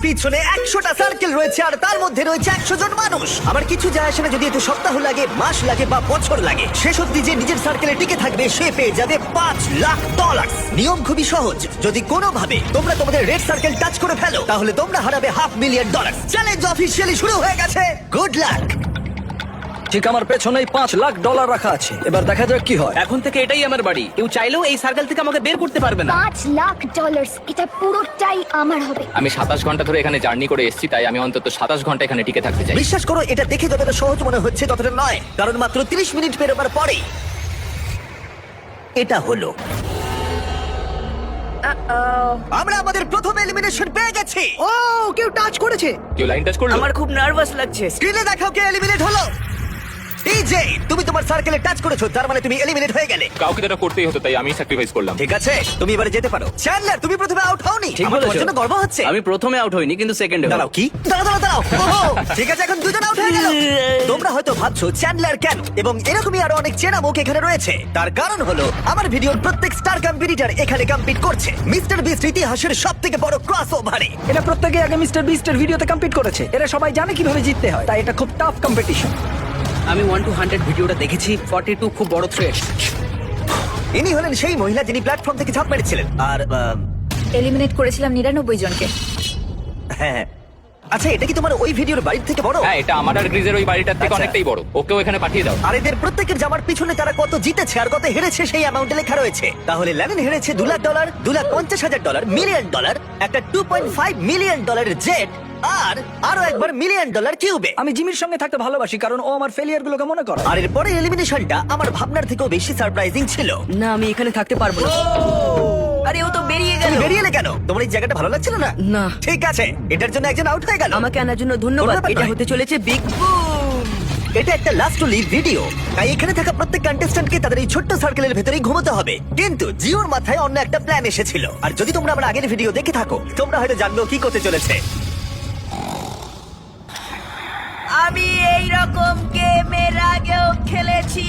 পিছনে 100টা সার্কেল রয়েছে আর তার মধ্যে রয়েছে 100 জন মানুষ। আমার কিছু যায় আসে না যদি এতে সপ্তাহ লাগে, মাস লাগে বা বছর লাগে। শেষ অবধি যে নিজের সার্কেলে টিকে থাকবে সে পেয়ে যাবে $5,00,000। নিয়ম খুবই সহজ, যদি কোনোভাবে তোমরা তোমাদের রেড সার্কেল টাচ করে ফেলো তাহলে তোমরা হারাবে $500,000। চ্যালেঞ্জ অফিসিয়ালি শুরু হয়ে গেছে। Good luck. ঠিক আমার পেছনেই $5,00,000 রাখা আছে, এবার দেখা যাক কি হয়। এখন থেকে এটাই আমার বাড়ি, কেউ চাইলেও এই সার্কেল থেকে আমাকে বের করতে পারবে না। $5,00,000 এটা পুরোটাই আমার হবে। আমি 27 ঘন্টা ধরে এখানে জার্নি করে এসেছি, তাই আমি অন্তত 27 ঘন্টা এখানে টিকে থাকতে চাই। বিশ্বাস করো, এটা দেখে যতটা সহজ মনে হচ্ছে ততটা নয়, কারণ মাত্র 30 মিনিট পেরোবার পরেই এটা হলো। আমরা আমাদের প্রথম এলিমিনেশন পেয়ে গেছি। ও কেউ টাচ করেছে। কেউ লাইন টাচ করলো? আমার খুব নার্ভাস লাগছে। স্ক্রিনে দেখাও কে এলিমিনেট হলো। টিজে, তুমি তোমার সার্কেলে টাচ করেছো, তার মানে তুমি এলিমিনেট হয়ে গেলে। কাউকে তো এটা করতেই হতো, তাই আমি স্যাক্রিফাইস করলাম। ঠিক আছে, তুমি এবারে যেতে পারো। চ্যান্ডলার, তুমি প্রথমে আউট হওনি। ঠিক আমার তোমার বলেছো। জন্য গর্ব হচ্ছে। আমি প্রথমে আউট হইনি, কিন্তু সেকেন্ডে। দাঁড়াও, কি? দাঁড়াও। ওহো, ঠিক আছে, এখন দুজন আউট হয়ে গেল। তোমরা হয়তো ভাবছো চ্যান্ডলার কেন, এবং এরকমই আরো অনেক চেনা মুখ এখানে রয়েছে। তার কারণ হলো আমার ভিডিওর প্রত্যেক স্টার কম্পিটিটর এখানে কম্পিট করছে মিস্টার বিস্ট ইতিহাসের সবথেকে বড় ক্রসওভারে। এটা প্রত্যেকে আগে মিস্টার বিস্টের ভিডিওতে কমপ্লিট করেছে। এরা সবাই জানে কিভাবে জিততে হয়, তাই এটা খুব টাফ কম্পিটিশন। আমি 1 to 100 ভিডিওটা দেখেছি। 42 খুব বড় থ্রেট। ইনি হলেন সেই মহিলা যিনি প্ল্যাটফর্ম থেকে ঝাঁপ মেরেছিলেন। আর এলিমিনেট করেছিলাম 99 জনকে। হ্যাঁ, আচ্ছা, এটা কি তোমার ওই ভিডিওর বাড়ির থেকে বড়? হ্যাঁ, এটা আমার আর গ্রিজের ওই বাড়িটার থেকে আচ্ছা। অনেকটাই বড়। ওকেও এখানে পাঠিয়ে দাও। আর এদের প্রত্যেকের জামার পিছনে তারা কত জিতেছে আর কত হেরেছে সেই অ্যামাউন্টে লেখা রয়েছে। তাহলে লেনিন হেরেছে $2,00,000, $2,50,000, $1,000,000, একটা $2.5 মিলিয়ন জেট, আর আরো একবার $1 মিলিয়ন কিউবে। আমি জিমির সঙ্গে থাকতে ভালোবাসি কারণ ও আমার ফেলিয়ার গুলোকে মনে করে। আর এর পরে এলিমিনেশনটা আমার ভাবনার থেকেও বেশি সারপ্রাইজিং ছিল। না, আমি এখানে থাকতে পারবো না। আরে ও তো বেরিয়ে গেল। তুমি বেরিয়ে এলে কেন? তোমার এই জায়গাটা ভালো লাগছিল না? না। ঠিক আছে, এটার জন্য একজন আউট হয়ে গেল। আমাকে আনার জন্য কোনো ধন্যবাদ। ব্যাপার এটা নয়। হতে চলেছে বিগ বুম। এটা একটা লাস্ট টু লিভ ভিডিও, তাই এখানে থাকা প্রত্যেক কন্টেস্ট্যান্টকে তাদের এই ছোট্ট সার্কেলের ভেতরেই ঘুমোতে হবে। কিন্তু জিওর মাথায় অন্য একটা প্ল্যান এসেছিল, আর যদি তোমরা আমার আগের ভিডিও দেখে থাকো তোমরা হয়তো জানলো কি করতে চলেছে। আমি এই রকম গেম এর আগেও খেলেছি।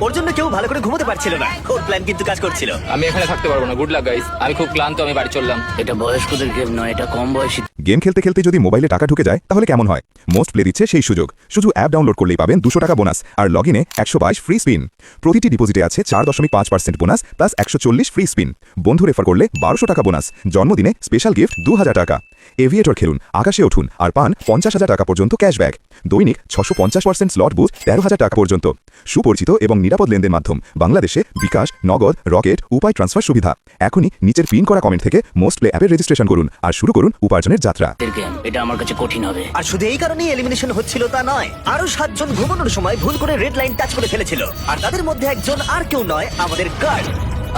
ওর জন্য কেউ ভালো করে ঘুমোতে পারছিল না, ওর প্ল্যান কিন্তু কাজ করছিল। আমি এখানে থাকতে পারবো না। গুড লাক গাইস, আমি খুব ক্লান্ত, আমি বাড়ি চললাম। এটা বয়স্কদের গেম নয়, এটা কম বয়সী। গেম খেলতে খেলতে যদি মোবাইলে টাকা ঢুকে যায় তাহলে কেমন হয়? মোস্ট প্লে দিচ্ছে সেই সুযোগ। শুধু অ্যাপ ডাউনলোড করলেই পাবেন $200 বোনাস আর লগ ইনে 122 ফ্রি স্পিন। প্রতিটি ডিপোজিটে আছে 4.5% বোনাস প্লাস 140 ফ্রি স্পিন। বন্ধু রেফার করলে $1200 বোনাস। জন্মদিনে স্পেশাল গিফট $2000। এভিয়েটর খেলুন, আকাশে উঠুন আর পান $50,000 পর্যন্ত ক্যাশব্যাক। দৈনিক 650% স্লট বুস্ট $13,000 পর্যন্ত। সুপরিচিত এবং নিরাপদ লেনদেন মাধ্যম বাংলাদেশে বিকাশ, নগদ, রকেট, উপায় ট্রান্সফার সুবিধা। এখনই নিচের পিন করা কমেন্ট থেকে মোস্ট প্লে অ্যাপের রেজিস্ট্রেশন করুন আর শুরু করুন উপার্জনের যাত্রা। গেম এটা আমার কাছে কঠিন হবে। আর শুধু এই কারণেই এলিমিনেশন হচ্ছিল তা নয়, আরো 7 জন ঘুমানোর সময় ভুল করে রেড লাইন টাচ করে ফেলেছিল, আর তাদের মধ্যে একজন আর কেউ নয়, আমাদের গার্ড।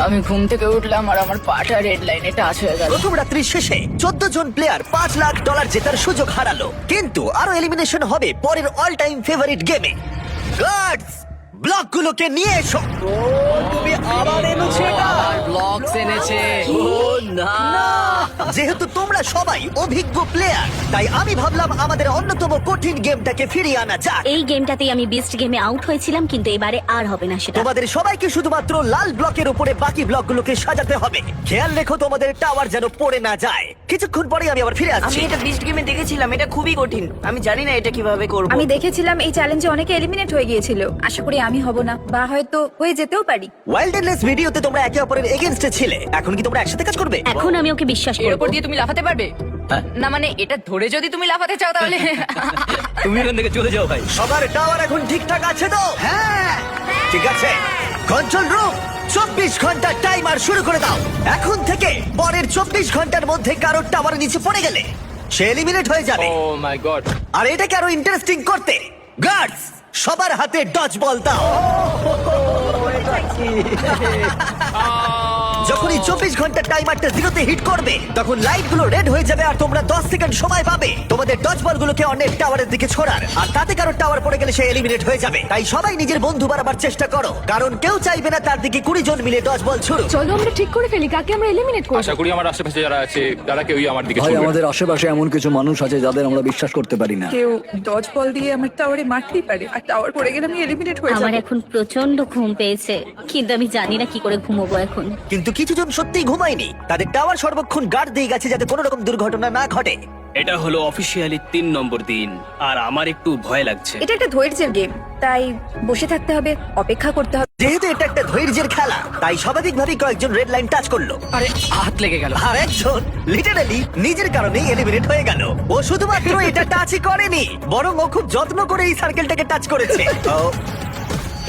আমি ঘুম থেকে উঠলাম আর আমার পাটা রেড লাইনে টাচ হয়ে গেল। প্রথম রাত্রির শেষে 14 জন প্লেয়ার $5,00,000 জেতার সুযোগ হারালো। কিন্তু আরো এলিমিনেশন হবে পরের অল টাইম ফেভারিট গেমে। গার্ডস, ব্লকগুলোকে নিয়ে এসো। তুমি আবার এনেছো এটা? ব্লকস এনেছে। ও না। যেহেতু তোমরা সবাই অভিজ্ঞ প্লেয়ার, তাই আমি ভাবলাম আমাদের অন্যতম কঠিন গেমটাকে ফিরিয়ে আনা যাক। এই গেমটাতেই আমি বিস্ট গেমে আউট হয়েছিলাম, কিন্তু এবারে আর হবে না সেটা। তোমাদের সবাইকে শুধুমাত্র লাল ব্লকের উপরে বাকি ব্লকগুলোকে সাজাতে হবে। খেয়াল রেখো তোমাদের টাওয়ার যেন পড়ে না যায়। কিছুক্ষণ পরে আমি আবার ফিরে আমি আসছি। এটা বিস্ট গেমে দেখেছিলাম, এটা খুবই কঠিন। আমি জানি না এটা কিভাবে করব। আমি দেখেছিলাম এই চ্যালেঞ্জে অনেকে এলিমিনেট হয়ে গিয়েছিল। আশা করি আমি হব না, বা হয়তো হয়ে যেতেও পারি। ওয়াইল্ডনেস ভিডিওতে তোমরা একে অপরের এগেইনস্টে ছিলে, এখন কি তোমরা একসাথে কাজ করবে? এখন আমি ওকে বিশ্বাস এর করব। উপর দিয়ে তুমি লাফাতে পারবে না? মানে এটা ধরে যদি তুমি লাফাতে চাও তাহলে তুমি এখান থেকে চলে যাও ভাই। সবার টাওয়ার এখন ঠিকঠাক আছে তো? হ্যাঁ, ঠিক আছে। কন্ট্রোল রুম, 24 ঘন্টা টাইমার শুরু করে দাও। এখন থেকে পরের 24 ঘন্টার মধ্যে কারোর টাওয়ার নিচে পড়ে গেলে সে এলিমিনেট হয়ে যাবে। ও মাই গড। আর এটাকে আরো ইন্টারেস্টিং করতে গার্ডস সবার হাতে ডজ বল দাও। যখনই 24 ঘন্টা টাইমারটা জিরোতে হিট করবে তখন লাইট গুলো রেড হয়ে যাবে আর তোমরা 10 সেকেন্ড সময় পাবে তোমাদের ডজ বল গুলোকে অনেক টাওয়ারের দিকে ছোড়ার। আর তাতে কারো টাওয়ার পড়ে গেলে সে এলিমিনেট হয়ে যাবে। তাই সবাই নিজের বন্ধু বাড়াবার চেষ্টা করো, কারণ কেউ চাইবে না তার দিকে 20 জন মিলে ডজ বল ছুড়ুক। চলো আমরা ঠিক করে ফেলি কাকে আমরা এলিমিনেট করব। আশা করি আমার আশেপাশে যারা আছে তারা কেউই আমার দিকে ভাই, ছুটবে না। আমাদের আশেপাশে এমন কিছু মানুষ আছে যাদের আমরা বিশ্বাস করতে পারি না। কেউ ডজ বল দিয়ে আমার টাওয়ারে মারতেই পারে, আর টাওয়ার পড়ে গেলে আমি এলিমিনেট হয়ে আমার যাব। এখন প্রচন্ড ঘুম পেয়েছে, কিন্তু আমি জানি না কি করে ঘুমোবো এখন। কিন্তু কিন্তু কিছু জন সত্যিই ঘুমায়নি, তাদের টাওয়ার সর্বক্ষণ গার্ড দিয়ে গেছে যাতে কোনো রকম দুর্ঘটনা না ঘটে। এটা হলো অফিসিয়ালি 3 নম্বর দিন আর আমার একটু ভয় লাগছে। এটা একটা ধৈর্যের গেম, তাই বসে থাকতে হবে, অপেক্ষা করতে হবে। যেহেতু এটা একটা ধৈর্যের খেলা, তাই স্বাভাবিকভাবেই কয়েকজন রেড লাইন টাচ করলো, আরে হাত লেগে গেল। আর একজন লিটারালি নিজের কারণেই এলিমিনেট হয়ে গেল। ও শুধুমাত্র এটা টাচই করেনি, বরং ও খুব যত্ন করে এই সার্কেলটাকে টাচ করেছে।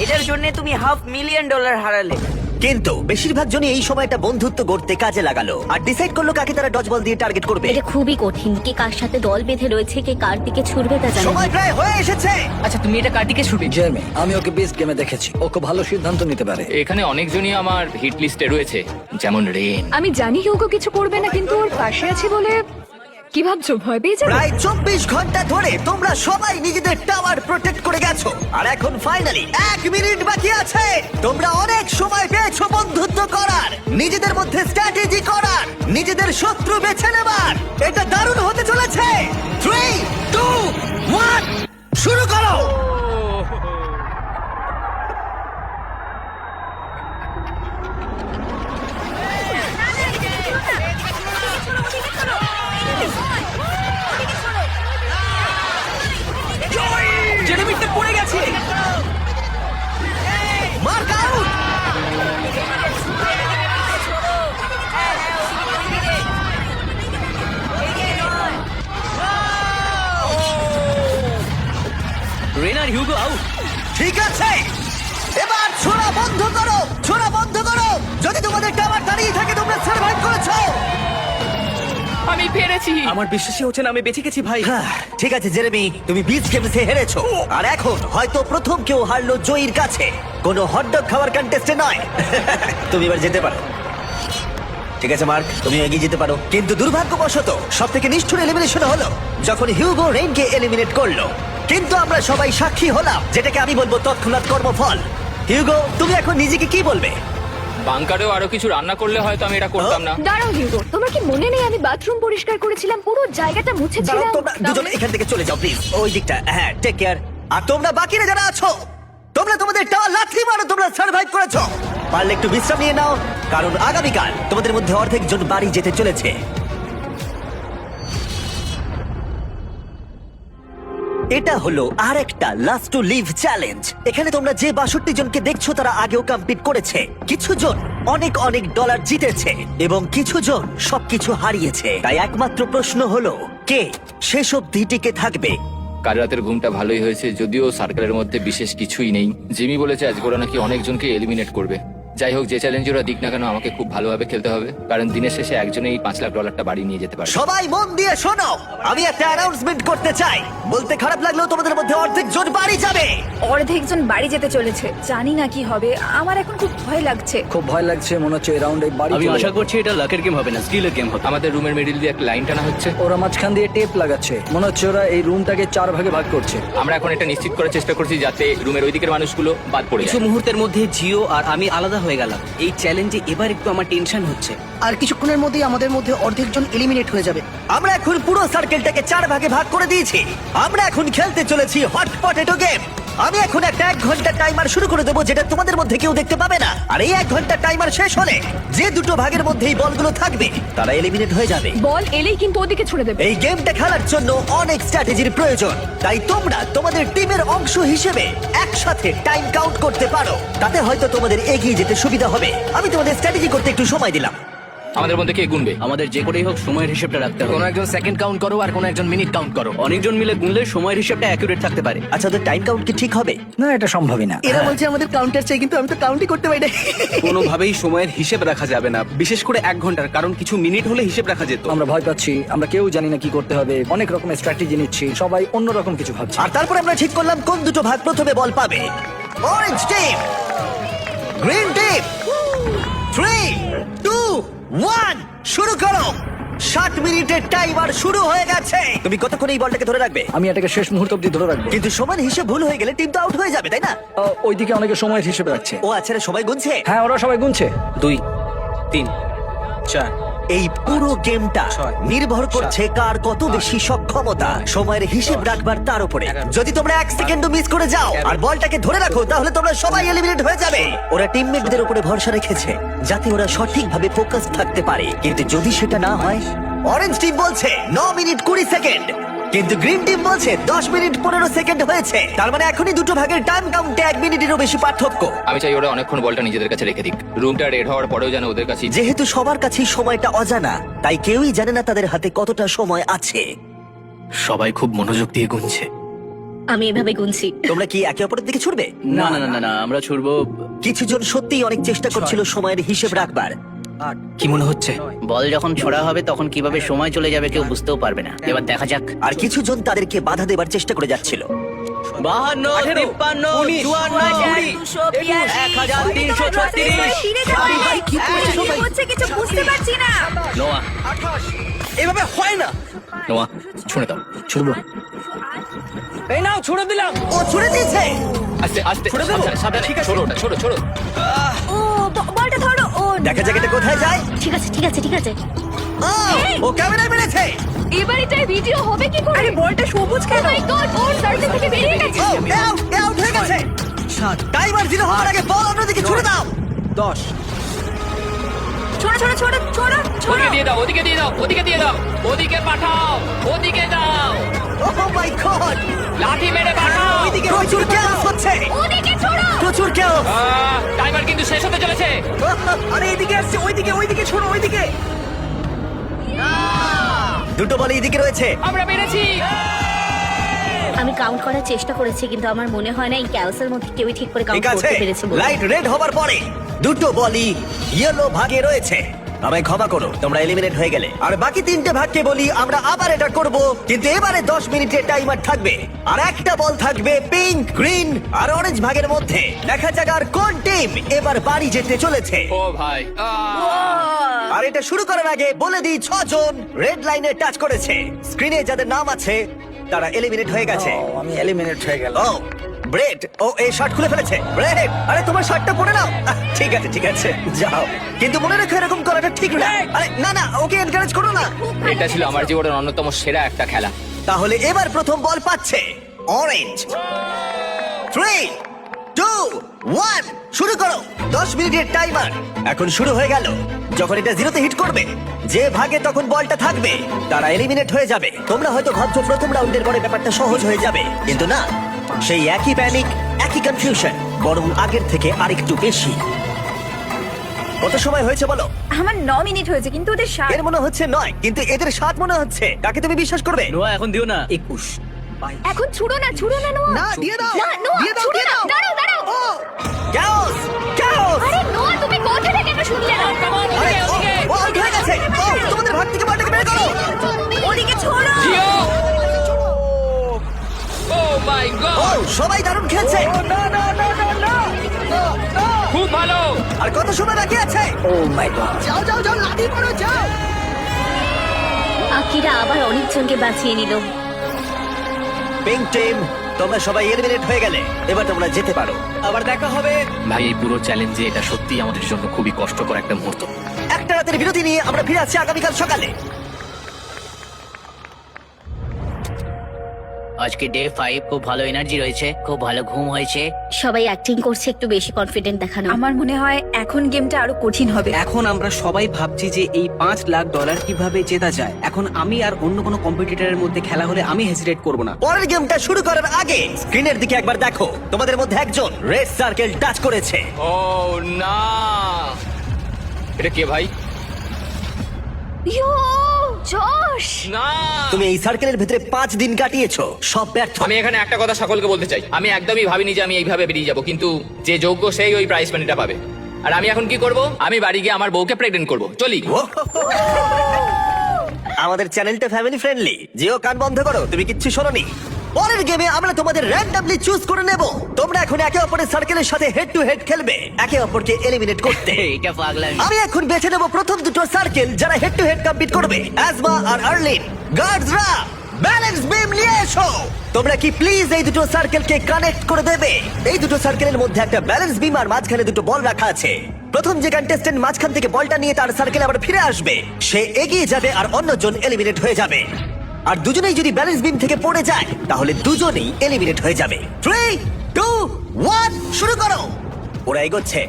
এটার জন্য তুমি $500,000 হারালে। কিন্তু বেশিরভাগ জনই এই সময়টা বন্ধুত্ব গড়তে কাজে লাগালো আর ডিসাইড করলো কাকে তারা ডজ বল দিয়ে টার্গেট করবে। এটা খুবই কঠিন, কে কার সাথে দল বেঁধে রয়েছে, কে কার দিকে ছুটবে তা জানি সময় না। প্রায় হয়ে এসেছে। আচ্ছা তুমি এটা কার দিকে ছুটে? জেমি, আমি ওকে বেস্ট গেমে দেখেছি, ও খুব ভালো সিদ্ধান্ত নিতে পারে। এখানে অনেকজনই আমার হিট লিস্টে রয়েছে, যেমন রেন। আমি জানি হিউগো কিছু করবে না, কিন্তু ওর পাশে আছি বলে কি ভাবছো, ভয় পেয়ে যাবে? প্রায় 24 ঘন্টা ধরে তোমরা সবাই নিজেদের টাওয়ার প্রোটেক্ট করে গেছো, আর এখন ফাইনালি 1 মিনিট বাকি আছে। তোমরা অনেক সময় পেয়েছো বন্ধুত্ব করার, নিজেদের মধ্যে স্ট্র্যাটেজি করার, নিজেদের শত্রু বেছে নেবার। এটা দারুণ হতে চলেছে। 3, 2, 1 শুরু করো। জেরেমিটা পড়ে গেছে। Mark out. রেন আর হিউগো আউট। ঠিক আছে, এবার ছোড়া বন্ধ করো, ছোড়া বন্ধ করো। যদি তোমাদের টাওয়ার দাঁড়িয়ে থাকে তোমরা সার্ভাইভ করেছো। আমি পেরেছি। আমার বিশ্বাসই হচ্ছে না আমি বেঁচে গেছি ভাই। হ্যাঁ, ঠিক আছে জেরেমি, তুমি বিচ গেমসে হেরেছো, আর এখন হয়তো প্রথম কেউ হারলো জয়ীর কাছে, কোনো হটডগ খাওয়ার কন্টেস্টে নয়। তুমি এবার যেতে পারো। ঠিক আছে মার্ক, তুমি এগিয়ে যেতে পারো। কিন্তু দুর্ভাগ্যবশত সব থেকে নিষ্ঠুর এলিমিনেশন হলো যখন হিউগো রেইনকে এলিমিনেট করলো। কিন্তু আমরা সবাই সাক্ষী হলাম, যেটাকে আমি বলবো তৎক্ষণাৎ কর্মফল। হিউগো, তুমি এখন নিজেকে কি বলবে? বাংকারেও আরো কিছু রান্না করলে হয়তো আমি এটা করতাম না। দাঁড়াও হিউগো, তোমার কি মনে নেই আমি বাথরুম পরিষ্কার করেছিলাম, পুরো জায়গাটা দাঁড়াও, মুছেছিলাম? তোমরা দুজন এখান থেকে চলে যাও প্লিজ, ওই দিকটা। হ্যাঁ, টেক কেয়ার। আর তোমরা বাকিরা যারা আছো, তোমরা তোমাদের টাওয়ার লাথি মারো, তোমরা সার্ভাইভ করেছো। পারলে একটু বিশ্রাম নিয়ে নাও, কারণ আগামীকাল তোমাদের মধ্যে অর্ধেক জন বাড়ি যেতে চলেছে। এটা হলো আরেকটা লাস্ট টু লিভ চ্যালেঞ্জ। এখানে তোমরা যে 62 জনকে দেখছো তারা আগেও কমপ্লিট করেছে। কিছু জন অনেক অনেক ডলার জিতেছে এবং কিছু জন সবকিছু হারিয়েছে। তাই একমাত্র প্রশ্ন হলো কে শেষ অবধি টিকে থাকবে। কাল রাতের ঘুমটা ভালোই হয়েছে, যদিও সার্কেলের মধ্যে বিশেষ কিছুই নেই। জিমি বলেছে আজকে ওরা নাকি অনেকজনকে এলিমিনেট করবে। যাই হোক, যে চ্যালেঞ্জ ওরা দিক না কেন, আমাকে খুব ভালোভাবে খেলতে হবে, কারণ দিনের শেষে একজনেই $5,00,000 বাড়ি নিয়ে যেতে পারে। সবাই মন দিয়ে শোনো, আমি একটা অ্যানাউন্সমেন্ট করতে চাই। বলতে খারাপ লাগলেও তোমাদের মধ্যে অর্ধেক জন বাড়ি যাবে। অর্ধেকজন বাড়ি যেতে চলেছে, জানি না কি হবে। আমার এখন খুব ভয় লাগছে। খুব ভয় লাগছে, মনে হচ্ছে এই রাউন্ডে বাড়ি আমি চলে আশা যাবে। করছি এটা লাকের গেম হবে না, স্কিলের গেম হবে। আমাদের রুমের মিডিল দিয়ে একটা লাইন টানা হচ্ছে। ওরা মাঝখান দিয়ে টেপ লাগাচ্ছে, মনে হচ্ছে ওরা এই রুমটাকে 4 ভাগে ভাগ করছে। আমরা এখন এটা নিশ্চিত করার চেষ্টা করছি যাতে রুমের ওই দিকের মানুষগুলো বাদ পড়ে কিছু যায়। মুহূর্তের মধ্যে জিও আর আমি আলাদা হয়ে গেলাম। এই চ্যালেঞ্জে এবার একটু আমার টেনশন হচ্ছে। আর কিছুক্ষণের মধ্যেই আমাদের মধ্যে অর্ধেকজন এলিমিনেট হয়ে যাবে। আমরা এখন পুরো সার্কেলটাকে 4 ভাগে ভাগ করে দিয়েছি। আমরা এখন খেলতে চলেছি হট পটেটো গেম। আমি এখন একটা 1 ঘন্টা টাইমার শুরু করে দেবো, যেটা তোমাদের মধ্যে কেউ দেখতে পাবে না। আর এই 1 ঘন্টা টাইমার শেষ হলে যে দুটো ভাগের মধ্যেই বলগুলো থাকবে তারা এলিমিনেট হয়ে যাবে। বল এলেই কিন্তু ওদিকে ছুড়ে দেবে। এই গেমটা খেলার জন্য অনেক স্ট্র্যাটেজির প্রয়োজন, তাই তোমরা তোমাদের টিমের অংশ হিসেবে একসাথে টাইম কাউন্ট করতে পারো। তাতে হয়তো তোমাদের এগিয়ে যেতে সুবিধা হবে। আমি তোমাদের স্ট্র্যাটেজি করতে একটু সময় দিলাম। আমাদের মধ্যে কে গুনবে? আমাদের যে করেই হোক সময়ের হিসেবটা রাখতে হবে। কোনো একজন সেকেন্ড কাউন্ট করো আর কোনো একজন মিনিট কাউন্ট করো। অনেকজন মিলে গুনলে সময়ের হিসেবটা অ্যাকুরেট থাকতে পারে। আচ্ছা, ওদের টাইম কাউন্ট কি ঠিক হবে? না, এটা সম্ভবই না। এরা বলছে আমাদের কাউন্টার চাই, কিন্তু আমি তো কাউন্টই করতে পারি না। কোনোভাবেই সময়ের হিসেব রাখা যাবে না, বিশেষ করে 1 ঘন্টার, কারণ কিছু মিনিট হলে হিসেব রাখা যেত। আমরা ভয় পাচ্ছি, আমরা কেউ জানি না কি করতে হবে, অনেক রকমের স্ট্র্যাটেজি নিচ্ছি, সবাই অন্যরকম কিছু ভাবছে। আর তারপর আমরা ঠিক করলাম কোন দুটো ভাগ প্রথমে বল পাবে। Orange team, green team. 3, 2, 1 শুরু করো। 60 মিনিটের টাইমার শুরু হয়ে গেছে। তুমি কতক্ষণ এই বলটাকে ধরে রাখবে? আমি এটাকে শেষ মুহূর্ত অব্দি ধরে রাখবো। কিন্তু সমান হিসেব ভুল হয়ে গেলে টিম তো আউট হয়ে যাবে, তাই না? ওইদিকে অনেকে সময়ের হিসেবে রাখছে। ও আচ্ছা, সবাই গুনছে। হ্যাঁ, ওরা সবাই গুনছে। 2, 3, 4, এই পুরো গেমটা ছয়, নির্ভর করছে কার কত বেশি সক্ষমতা সময়ের হিসেব রাখবার তার উপরে। যদি তোমরা 1 সেকেন্ডও মিস করে যাও আর বলটাকে ধরে রাখো তাহলে তোমরা সবাই এলিমিনেট হয়ে যাবে। ওরা টিমমেটদের উপরে ভরসা রেখেছে যাতে ওরা সঠিকভাবে ফোকাস থাকতে পারে, কিন্তু যদি সেটা না হয়, অরেঞ্জ টিম বলছে 9 মিনিট 20 সেকেন্ড, কিন্তু গ্রিন টিম বলছে 10 মিনিট 15 সেকেন্ড হয়েছে। তার মানে এখনই দুটো ভাগের টাইম কাউন্টে 1 মিনিটেরও বেশি পার্থক্য। আমি চাই ওরা অনেকক্ষণ বলটা নিজেদের কাছে রেখে দিক, রুমটা রেড হওয়ার পরেও যেন ওদের কাছে। যেহেতু সবার কাছেই সময়টা অজানা, তাই কেউই জানে না তাদের হাতে কতটা সময় আছে। সবাই খুব মনোযোগ দিয়ে গুনছে। আমি এভাবে গুনছি। তোমরা কি একে অপরের দিকে ছুটবে? না না না না, আমরা ছুড়বো। কিছু জন সত্যিই অনেক চেষ্টা করছিল সময়ের হিসেব রাখবার। কি মনে হচ্ছে? বল যখন ছোড়া হবে তখন কিভাবে সময় চলে যাবে কেউ বুঝতেও পারবে না। এবার দেখা যাক। আর কিছু জন তাদেরকে বাধা দেবার চেষ্টা করে যাচ্ছিল। 52, 53, হচ্ছে কিছু বুঝতে পারছি না। নোয়া, এভাবে হয় না। নোয়া, ছুঁড়ে দাও। ছুড়বো। এই নাও, ছুড়ে দিলাম। ও ছুড়ে দিয়েছে। আস্তে আস্তে সাবধানে, ছোড়ো ওটা, ছোড়ো ছোড়ো। ও বলটা ধরো। ও দেখা যাক এটা কোথায় যায়। ঠিক আছে ঠিক আছে ঠিক আছে। ও, ও ক্যামেরায় মেরেছে। এবার এটাই ভিডিও হবে কি করে? আরে বলটা সবুজ কেন? মাই গড, ওর সার্কেল থেকে বেরিয়ে গেছে। ও, আউট হয়ে গেছে। টাইমার 0 হওয়ার আগে বল অন্যদিকে ছুড়ে দাও। 10। ছোড়ো ছোড়ো ছোড়ো ছোড়ো ছোড়ো। ওদিকে দিয়ে দাও, ওদিকে দিয়ে দাও, ওদিকে দিয়ে দাও, ওদিকে পাঠাও, ওদিকে দাও, ও মাই গড, লাঠি মেরে পাঠাও। প্রচুর chaos হচ্ছে। ওদিকে ছোড়ো। প্রচুর chaos। টাইমার কিন্তু শেষ হতে চলেছে। আরে এইদিকে আসছে, ওইদিকে ছোড়ো, ওইদিকে। দুটো বল এইদিকে রয়েছে। আমরা পেরেছি। আমি কাউন্ট করার চেষ্টা করেছি কিন্তু আমার মনে হয় না এই ক্যাওসের মধ্যে কেউই ঠিক করে কাউন্ট ঠিক আছে, করতে পেরেছে বলে। লাইট রেড হবার পরে দুটো বলই ইয়েলো ভাগে রয়েছে। আমায় ক্ষমা করো, তোমরা এলিমিনেট হয়ে গেলে। আর বাকি 3টে ভাগকে বলি আমরা আবার এটা করব, কিন্তু এবারে 10 মিনিটের টাইমার থাকবে আর একটা বল থাকবে পিঙ্ক, গ্রিন আর অরেঞ্জ ভাগের মধ্যে। দেখা যাক আর কোন টিম এবার বাড়ি যেতে চলেছে। ও ভাই, আর এটা শুরু করার আগে বলে দিই 6 জন রেড লাইনে টাচ করেছে। স্ক্রিনে যাদের নাম আছে তারা এলিমিনেট হয়ে গেছে। আমি এলিমিনেট হয়ে গেলাম। ও ব্রেড, ও এই শার্ট খুলে ফেলেছে। ব্রেড, আরে তোমার শার্টটা পরে নাও। ঠিক আছে ঠিক আছে, যাও, কিন্তু মনে রেখো এরকম করাটা ঠিক না। আরে না না, ওকে এনকারেজ করো না। এটা ছিল আমার জীবনের অন্যতম সেরা একটা খেলা। তাহলে এবার প্রথম বল পাচ্ছে অরেঞ্জ। 3, 2, 1 শুরু করো। 10 মিনিটের টাইমার এখন শুরু হয়ে গেল। যখন এটা 0-তে হিট করবে, যে ভাগে তখন বলটা থাকবে তারা এলিমিনেট হয়ে যাবে। তোমরা হয়তো ভাবছো প্রথম রাউন্ডের পরে ব্যাপারটা সহজ হয়ে যাবে, কিন্তু না, সেই একই প্যানিক, একই কনফিউশন, বরং আগের থেকে আরেকটু বেশি। কত সময় হয়েছে বলো? আমার 9 মিনিট হয়েছে কিন্তু ওদের এর মনে হচ্ছে 9, কিন্তু এদের 7 মনে হচ্ছে। কাকে তুমি বিশ্বাস করবে? নোয়া, এখন দিও না। 21। এখন ছুড়ো না নোয়া। না, দিয়ে দাও। না নোয়া, দিয়ে দাও, ছুড়ো দিয়ে না। দাও। দাঁড়াও দাঁড়াও। chaos, chaos! আরে নোয়া, তুমি কোথা থেকে এটা শুনলে? আরে, ও আউট হয়ে গেছে। ও, তোমাদের ভাগ থেকে বলটাকে বের করো। ওদিকে ছোড়ো। জিও! ও মাই ও, গড, সবাই দারুণ খেলছে। খুব ভালো। আর কত সময় বাকি আছে? ও মাই গড। যাও যাও যাও, লাঠি মারো, যাও। আকিরা আবার অনেকজনকে বাঁচিয়ে নিল। পিঙ্ক টিম, তোমরা সবাই এলিমিনেট হয়ে গেলে। এবার তোমরা যেতে পারো। আবার দেখা হবে। ভাই, এই পুরো চ্যালেঞ্জে এটা সত্যি আমাদের জন্য খুবই কষ্টকর একটা মুহূর্ত। একটা রাতের বিরতি নিয়ে আমরা ফিরে আসছি আগামীকাল সকালে। আজকে ডে 5, খুব ভালো এনার্জি রয়েছে, খুব ভালো ঘুম হয়েছে। সবাই অ্যাক্টিং করছে একটু বেশি কনফিডেন্ট দেখানো। আমার মনে হয় এখন গেমটা আরো কঠিন হবে। এখন আমরা সবাই ভাবছি যে এই $5 লাখ কিভাবে জেতা যায়। এখন আমি আর অন্য কোনো কম্পিটিটরের মধ্যে খেলা হলে আমি হেজিটেট করব না। পরের গেমটা শুরু করার আগে স্ক্রিনের দিকে একবার দেখো। তোমাদের মধ্যে একজন রেড সার্কেল টাচ করেছে। ও না, এটা কে ভাই? ইয়ো, জশ। না, তুমি এই সার্কেলের ভিতরে 5 দিন কাটিয়েছো, সব ব্যর্থ। আমি এখানে একটা কথা সকলকে বলতে চাই, আমি একদমই ভাবিনি যে আমি এইভাবে বেরিয়ে যাব, কিন্তু যে যোগ্য সেই ওই প্রাইজ মানিটা পাবে। আর আমি এখন কি করব? আমি বাড়ি গিয়ে আমার বউকে প্রেগনেন্ট করব। চলি। আমাদের চ্যানেলটা ফ্যামিলি ফ্রেন্ডলি। জিও, কান বন্ধ করো, তুমি কিচ্ছু শোনোনি। পরের গেমে আমরা তোমাদের র্যান্ডমলি চুজ করে নেব। তোমরা এখন একে অপরের সার্কেলের সাথে হেড টু হেড খেলবে, একে অপরকে এলিমিনেট করতে। এটা পাগলামি। আমি এখন বেছে নেব প্রথম দুটো সার্কেল যারা হেড টু হেড কম্পিট করবে, অ্যাজমা আর আর্লিন। গার্ডসরা, ব্যালেন্স বিম নিয়ে এসো। তোমরা কি প্লিজ এই দুটো সার্কেলকে কানেক্ট করে দেবে? এই দুটো সার্কেলের মধ্যে একটা ব্যালেন্স বিম আর মাঝখানে দুটো বল রাখা আছে। প্রথম যে কন্টেস্টেন্ট মাঝখান থেকে বলটা নিয়ে তার সার্কেল আবার ফিরে আসবে সে এগিয়ে যাবে আর অন্যজন এলিমিনেট হয়ে যাবে। আর দুজনেই যদি ব্যালেন্স বিম থেকে পড়ে যায় তাহলে দুজনেই এলিমিনেট হয়ে যাবে। 3, 2, 1 শুরু করো। ওরা এগোচ্ছে।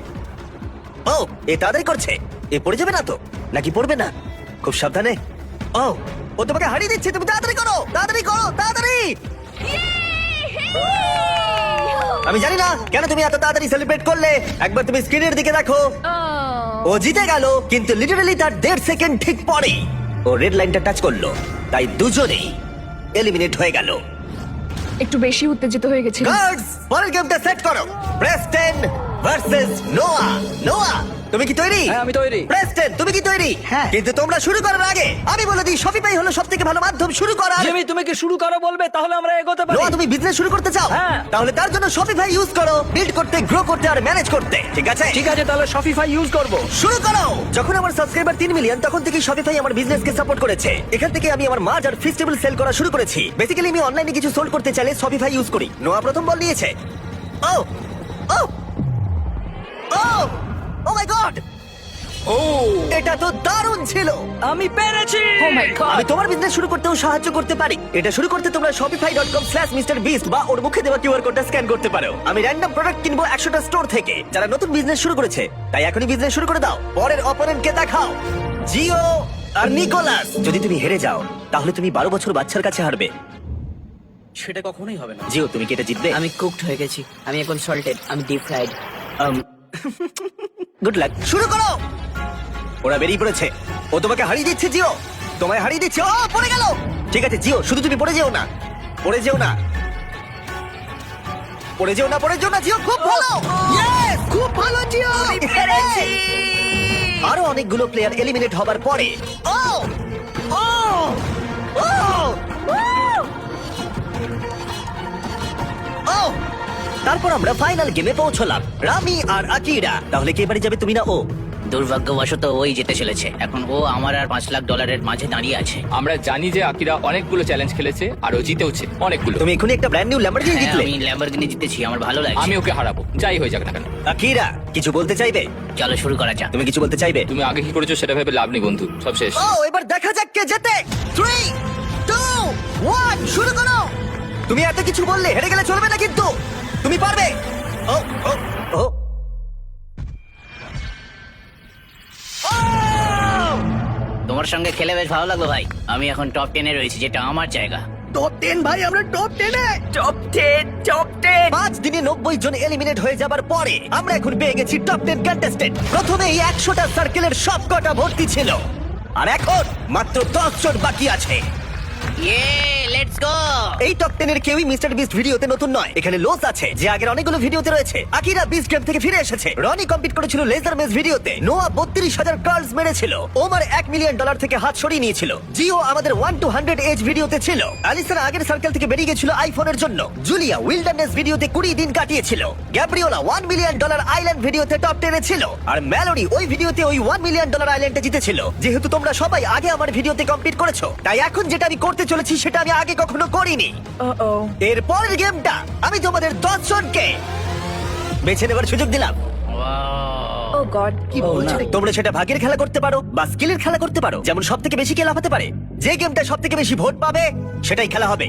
ও এ তাড়াতাড়ি করছে। এ পড়ে যাবে না তো, নাকি পড়বে না? খুব সাবধানে। ও ও তোমাকে হারিয়ে দিচ্ছে, তুমি তাড়াতাড়ি করো, তাড়াতাড়ি করো, তাড়াতাড়ি। আমি জানি না কেন তুমি এত তাড়াতাড়ি সেলিব্রেট করলে। একবার তুমি স্ক্রিনের দিকে দেখো। ও জিতে গেল, কিন্তু লিটারালি তার 1.5 সেকেন্ড ঠিক পরে ও রেড লাইনটা টাচ করলো, তাই দুজনেই এলিমিনেট হয়ে গেল। একটু বেশি উত্তেজিত হয়ে গেছিল। গার্ডস পরের গেমটা সেট করো। প্রেস্টন ভার্সেস নোয়া। নোয়া তুমি কি তৈরি? হ্যাঁ, আমি তৈরি। প্রেস্টন তুমি কি তৈরি? হ্যাঁ। কিন্তু তোমরা শুরু করার আগে আমি বলে দিই শপিফাই হলো সবথেকে ভালো মাধ্যম শুরু করার। জিমি, তুমি কি শুরু করো বলবে, তাহলে আমরা এগোতে পারি। নোয়া তুমি বিজনেস শুরু করতে চাও? হ্যাঁ। তাহলে তার জন্য শপিফাই ইউজ করো, বিল্ড করতে, গ্রো করতে আর ম্যানেজ করতে। ঠিক আছে? ঠিক আছে, তাহলে শপিফাই ইউজ করব। শুরু করো। যখন আমার সাবস্ক্রাইবার 3 মিলিয়ন তখন থেকে শপিফাই আমার বিজনেসকে সাপোর্ট করেছে। এখান থেকে আমি আমার মার্জ আর ফেস্টিভ্যাল সেল করা শুরু করেছি। বেসিক্যালি আমি অনলাইনে কিছু সোল্ড করতে চাইলে শপিফাই ইউজ করি। নোয়া প্রথম বল নিয়েছে। ও ও ও ও মাই গড, ও এটা তো দারুণ ছিল। আমি পেরেছি। ও মাই গড। আমি তোমার বিজনেস শুরু করতেও সাহায্য করতে পারি। এটা শুরু করতে তোমরা shopify.com/mrbeast বা ওর মুখে দেওয়া কিউআর কোডটা স্ক্যান করতে পারো। আমি র্যান্ডম প্রোডাক্ট কিনবো 100টা স্টোর থেকে যারা নতুন বিজনেস শুরু করেছে। তাই এখনই বিজনেস শুরু করে দাও। পরের অপোনেন্টকে দেখাও, জিও আর নিকোলাস। যদি তুমি হেরে যাও তাহলে তুমি 12 বছর বাচ্চার কাছে হারবে। সেটা কখনোই হবে না। জিও তুমি কি এটা জিতবে? আমি কুকড হয়ে গেছি, আমি এখন সল্টেড, আমি ডিপ ফ্রাইড। Good luck. শুরু করো। ওরা বেরিয়ে পড়েছে। ও তোমাকে হারিয়ে দিচ্ছে জিও, তোমায় হারিয়ে দিচ্ছে। ও পড়ে গেল। ঠিক আছে জিও, শুধু তুমি পড়ে যেও না, পড়ে যেও না, পড়ে যেও না, পড়ে যেও না। জিও খুব ভালো। ইয়েস, খুব ভালো জিও। আমি পেরেছি। আরো অনেকগুলো প্লেয়ার এলিমিনেট হবার পরে ও ও ও ও তারপর আমরা ফাইনাল গেমে পৌঁছলাম, রামি আর আকিরা। তাহলে কে বাড়ি যাবে, তুমি না ও? দুর্ভাগ্যবশত ওই জিতে চলেছে। এখন ও আমার আর $5 লাখ মাঝে দাঁড়িয়ে আছে। আমরা জানি যে আকিরা অনেকগুলো চ্যালেঞ্জ খেলেছে আর ও জিতেওছে অনেকগুলো। তুমি এখনই একটা ব্র্যান্ড নিউ ল্যাম্বরগিনি হ্যাঁ, জিতলে। আমি ল্যাম্বরগিনি জিতেছি, আমার ভালো লাগছে। আমি ওকে হারাবো, যাই হয়ে যাক না কেন। আকিরা কিছু বলতে চাইবে? চলো শুরু করা যাক। তুমি কিছু বলতে চাইবে? তুমি আগে কি করেছো সেটা ভেবে লাভ নেই বন্ধু, সব শেষ। ও এবার দেখা যাক কে জেতে। 3, 2, 1 শুরু করো। তুমি এত কিছু বললে হেরে গেলে চলবে না, কিন্তু তুমি পারবে। ও ও ও ও! তোমার সঙ্গে খেলে বেশ ভালো লাগলো ভাই। আমি এখন টপ 10-এ রয়েছি, যেটা আমার জায়গা। টপ 10 ভাই, আমরা টপ 10 এ। Top 10 top 10। 5 দিনে 90 জন এলিমিনেট হয়ে যাবার পরে আমরা এখন পেয়ে গেছি টপ 10 কন্টেস্টেন্ট। প্রথমে এই 100টা সার্কেলের সবকটা ভর্তি ছিল, আর এখন মাত্র 10 জন বাকি আছে। ইয়ে, লেটস গো। এই টপ 10 এর কেউই মিস্টার বিস্ট ভিডিওতে নতুন নয়। এখানে লোস আছে যে আগের অনেকগুলো ভিডিওতে রয়েছে। আকিরা বিস্ট গেম থেকে ফিরে এসেছে। রনি কম্পিট করেছিল লেজার মেজ ভিডিওতে। নোয়া 32,000 কার্লস মেরেছিল। ওমার $1 মিলিয়ন থেকে হাত সরিয়ে নিয়েছিল। জিও আমাদের 1 to 100 এজ ভিডিওতে ছিল। অ্যালিসন আগের সার্কেল থেকে বেরিয়ে গেছিল আইফোনের জন্য। জুলিয়া উইল্ডারনেস ভিডিওতে 20 দিন কাটিয়েছিল। গ্যাব্রিওলা $1 মিলিয়ন আইল্যান্ড ভিডিওতে টপ 10 এ ছিল। আর ম্যালোরি ওই ভিডিওতে ওই $1 মিলিয়ন আইল্যান্ডে জিতেছিল। যেহেতু তোমরা সবাই আগে আমার ভিডিওতে কমপ্লিট করেছো, তাই এখন যেটা আমি করতে চলেছি সেটা আমি আগে কখনো করিনি। এর পরের গেমটা আমি তোমাদের 10 জনকে বেছে নেবার সুযোগ দিলাম। Wow. ও গড, কি বলছো? তোমরা সেটা ভাগ্যের খেলা করতে পারো বা স্কিলের খেলা করতে পারো। যেমন সব থেকে বেশি কে লাফাতে পারে, যে গেমটা সব থেকে বেশি ভোট পাবে সেটাই খেলা হবে।